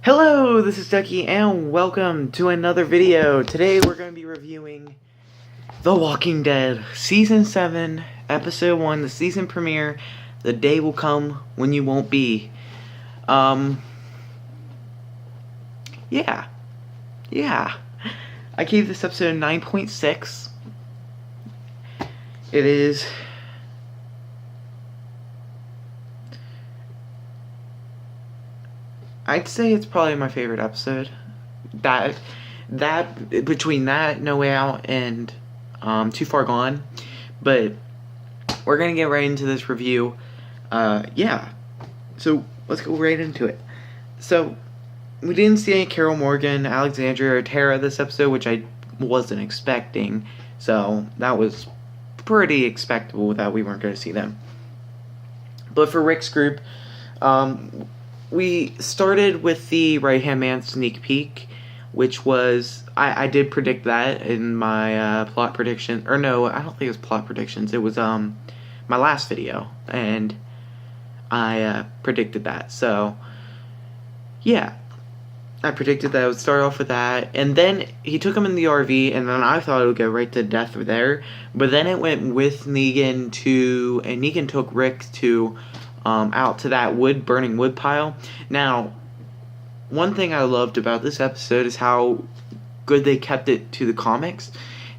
Hello, this is Ducky, and welcome to another video. Today we're going to be reviewing The Walking Dead, Season 7, Episode 1, the season premiere, The Day Will Come When You Won't Be. Yeah. I gave this episode a 9.6. It is... I'd say it's probably my favorite episode. That between that, No Way Out, and Too Far Gone. But we're gonna get right into this review. Yeah. So let's go right into it. So we didn't see any Carol Morgan, Alexandria, or Tara this episode, which I wasn't expecting. So that was pretty expectable that we weren't going to see them. But for Rick's group, we started with the right-hand man sneak peek, which was, I did predict that in my plot prediction, or no, I don't think it was plot predictions, it was my last video, and I predicted that. So yeah, I predicted that it would start off with that, and then he took him in the RV, and then I thought it would go right to death there, but then it went with Negan to, and Negan took Rick to out to that burning wood pile. Now, one thing I loved about this episode is how good they kept it to the comics.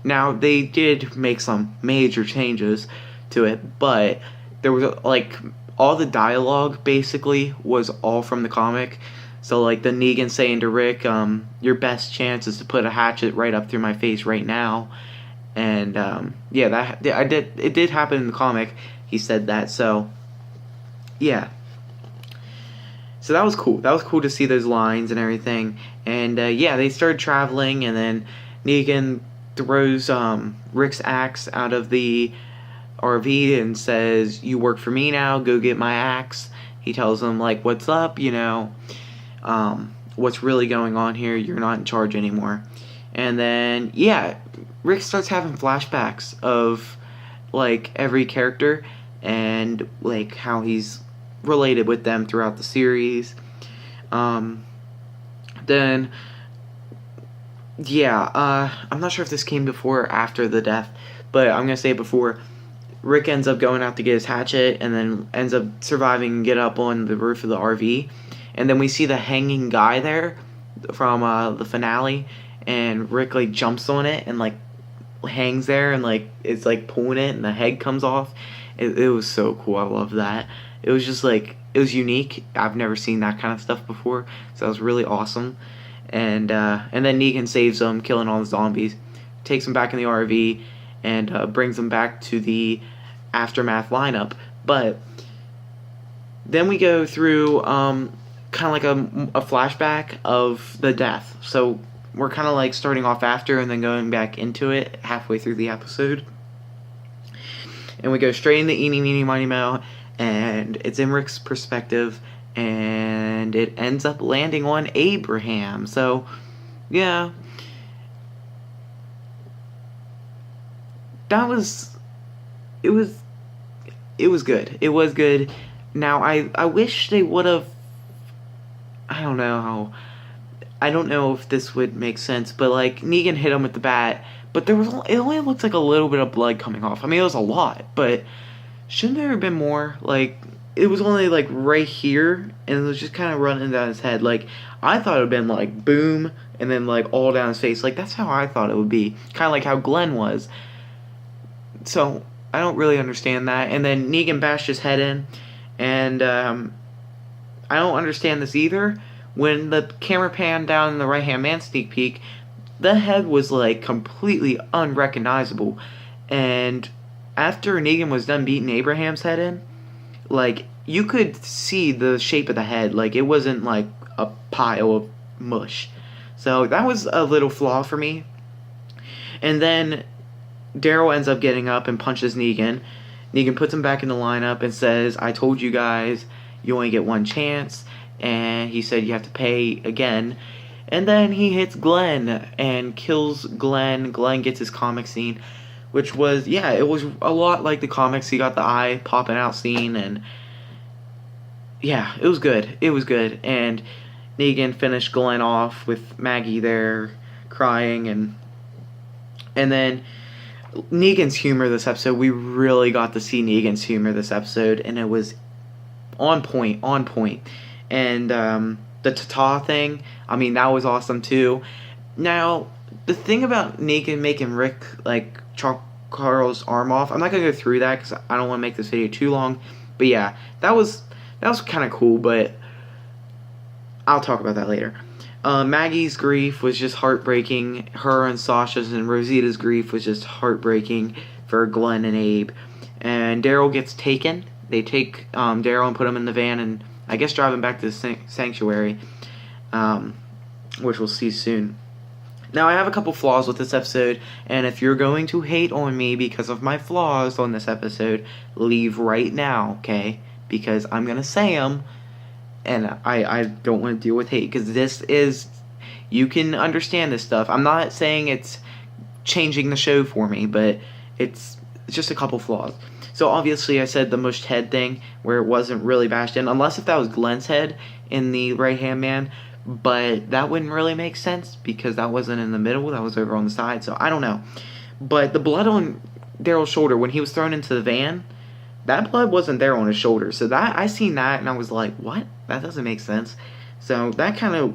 Now, they did make some major changes to it, but there was, like, all the dialogue, basically, was all from the comic. So, like, the Negan saying to Rick, your best chance is to put a hatchet right up through my face right now. And, yeah, it did happen in the comic. He said that, so... yeah. So that was cool. That was cool to see those lines and everything. And, yeah, they started traveling, and then Negan throws Rick's axe out of the RV and says, you work for me now, go get my axe. He tells him, like, what's up, you know, what's really going on here, you're not in charge anymore. And then, yeah, Rick starts having flashbacks of, like, every character and, like, how he's related with them throughout the series. Then, yeah, I'm not sure if this came before or after the death, but I'm gonna say before. Rick ends up going out to get his hatchet, and then ends up surviving and get up on the roof of the RV, and then we see the hanging guy there from the finale, and Rick, like, jumps on it and, like, hangs there, and, like, it's, like, pulling it, and the head comes off. It was so cool. I love that. It was just, like, it was unique. I've never seen that kind of stuff before, so that was really awesome. And then Negan saves him, killing all the zombies, takes him back in the RV, and brings him back to the Aftermath lineup. But then we go through kind of like a flashback of the death. So we're kind of like starting off after and then going back into it halfway through the episode. And we go straight into Eeny, Meeny, Miny, Moe, and it's in Rick's perspective, and it ends up landing on Abraham. So, yeah. It was good. It was good. Now, I wish they would have, I don't know if this would make sense, but, like, Negan hit him with the bat, but it only looks like a little bit of blood coming off. I mean, it was a lot, but shouldn't there have been more? Like, it was only, like, right here, and it was just kind of running down his head. Like, I thought it would have been, like, boom, and then, like, all down his face. Like, that's how I thought it would be. Kind of like how Glenn was. So, I don't really understand that. And then Negan bashed his head in, and I don't understand this either. When the camera panned down in the right-hand man sneak peek, the head was, like, completely unrecognizable. And after Negan was done beating Abraham's head in, like, you could see the shape of the head. Like, it wasn't, like, a pile of mush. So that was a little flaw for me. And then Daryl ends up getting up and punches Negan. Negan puts him back in the lineup and says, I told you guys you only get one chance. And he said you have to pay again. And then he hits Glenn and kills Glenn. Glenn gets his comic scene, which was, yeah, it was a lot like the comics. He got the eye popping out scene, and yeah, it was good. It was good. And Negan finished Glenn off with Maggie there crying, and then Negan's humor this episode. We really got to see Negan's humor this episode, and it was on point, on point. And the Tata thing, I mean, that was awesome too. Now, the thing about Negan making Rick like chop Carl's arm off, I'm not gonna go through that because I don't want to make this video too long. But yeah, that was kind of cool, but I'll talk about that later. Maggie's grief was just heartbreaking. Her and Sasha's and Rosita's grief was just heartbreaking for Glenn and Abe. And Daryl gets taken. They take Daryl and put him in the van and I guess drive him back to the sanctuary, which we'll see soon. Now, I have a couple flaws with this episode, and if you're going to hate on me because of my flaws on this episode, leave right now, okay? Because I'm going to say them, and I don't want to deal with hate, because this is, you can understand this stuff. I'm not saying it's changing the show for me, but it's just a couple flaws. So obviously I said the mushed head thing, where it wasn't really bashed in, unless if that was Glenn's head in the right-hand man, but that wouldn't really make sense, because that wasn't in the middle, that was over on the side, so I don't know. But the blood on Daryl's shoulder, when he was thrown into the van, that blood wasn't there on his shoulder, so that, I seen that, and I was like, what? That doesn't make sense. So that kind of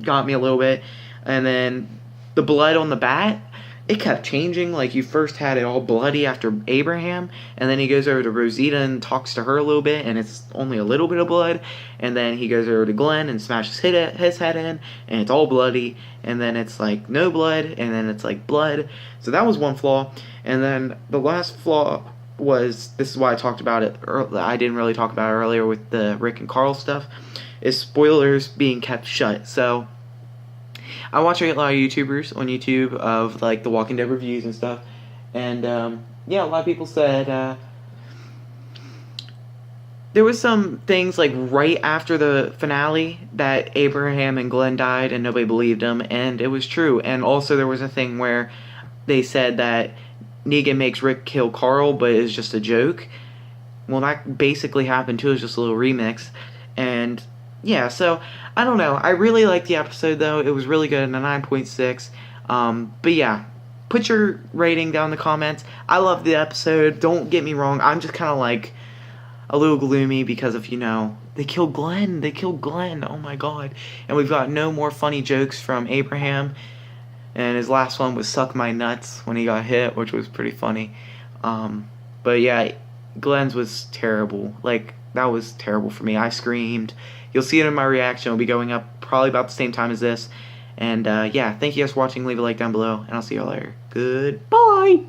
got me a little bit. And then the blood on the bat, it kept changing. Like, you first had it all bloody after Abraham, and then he goes over to Rosita and talks to her a little bit, and it's only a little bit of blood. And then he goes over to Glenn and smashes his head in, and it's all bloody. And then it's like no blood, and then it's like blood. So that was one flaw. And then the last flaw was, this is why I talked about it, I didn't really talk about it earlier with the Rick and Carl stuff, is spoilers being kept shut. So I watch a lot of YouTubers on YouTube of like the Walking Dead reviews and stuff, and yeah, a lot of people said there was some things like right after the finale that Abraham and Glenn died and nobody believed them, and it was true. And also there was a thing where they said that Negan makes Rick kill Carl, but it's just a joke. Well, that basically happened too. It was just a little remix. And yeah, so I don't know. I really liked the episode though. It was really good, and a 9.6. But yeah, put your rating down in the comments. I love the episode. Don't get me wrong. I'm just kind of like a little gloomy because of, you know, they killed Glenn. They killed Glenn. Oh my god. And we've got no more funny jokes from Abraham. And his last one was suck my nuts when he got hit, which was pretty funny. But yeah, Glenn's was terrible. Like, that was terrible for me. I screamed. You'll see it in my reaction. It'll be going up probably about the same time as this. And yeah, thank you guys for watching. Leave a like down below, and I'll see you all later. Goodbye!